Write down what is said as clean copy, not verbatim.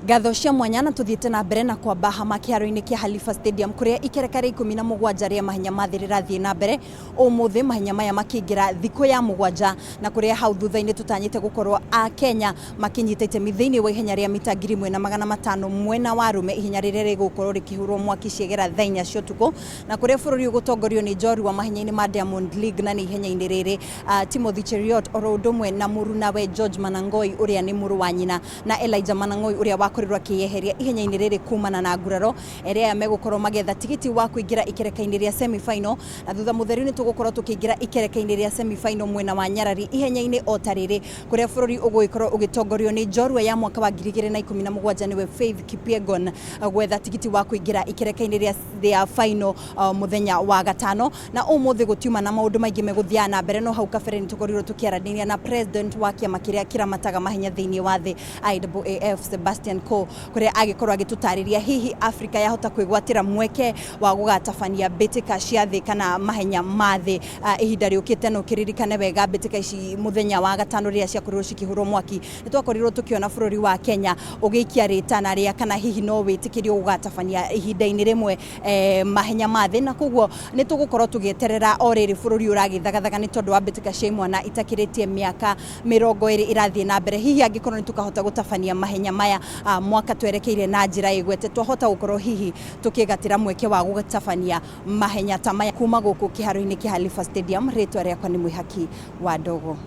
Gatho cia mwanya na tuthiete na mbere na kwamba hama kiharo-ini kia Halifa Stadium kuria ikerekare 17 ria mahenya mathii rirathie na mbere umuthi mahenya maya makiingira thiku ya mugwanja na kuria hau thutha-ini tutanyite gukorwo akenya makinyita itemi thiini wa ihenya ria mita 1500 mwena wa rume ihenya riria rigukorwo rikihurwo mwaki ciegera thaa inya cia utuku na kuria bururi ugutongorio ni njorua mahenya-ini ma Diamond League na ni ihenya-ini riri Timothy Cheriot orondumwe na murunawe George Manangoi uria ni muru wa nyina na Elijah Manangoi uria wakorirwa kiyeheria ihenya-ini riri kumana na nguraro eria megukorwo magetha tigiti wa kuingira ikereka-ini ria semi final na thutha mutheru ni tugukorwo tukiingira ikereka-ini ria semi final mwena wa Nyarari ihenya-ini otariri kuria bururi uguikorwo ugitongorio ni njorua ya mwaka wa 2017 niwe Faith Kipyegon gwetha tigiti wa kuingira ikereka-ini ria final muthenya wa gatano na umuthi gutiuma na maundu maingi meguthiana na mbere no hau kabere ni tukorirwo tukiarania na president wa kiama kiria kiramataga mahenya thiini wa thi IAAF Sebastian kuria agikorwo agitutariria hihi Africa yahota kwigwatira mweke wa gugatabania mbitika cia thi kana mahenya mathi ihinda riukite no kiririkane wega mbitika ici muthenya wa gatano ria cia kurirwo cikihurwo mwaki ni twakorirwo tukiona bururi wa Kenya ugiikia ritana ria kana hihi no witikirio gugatabania ihinda-ini rimwe mahenya mathi na koguo ni tugukorwo tugieterera oriri bururi uragithagathaga ni tondu wa mbitika cia imwana itakiritie miaka 20 irathie na mbere hihi angikorwo ni tukahota gutabania mahenya maya mwaka twerekeire na njira igwete twahota gukorwo hihi tukigatira mweke wa gutabania mahenya ta maya kuma guku kiharo-ini kia Halifa Stadium. Ritwa riakwa ni Mwihaki wa Ndogo.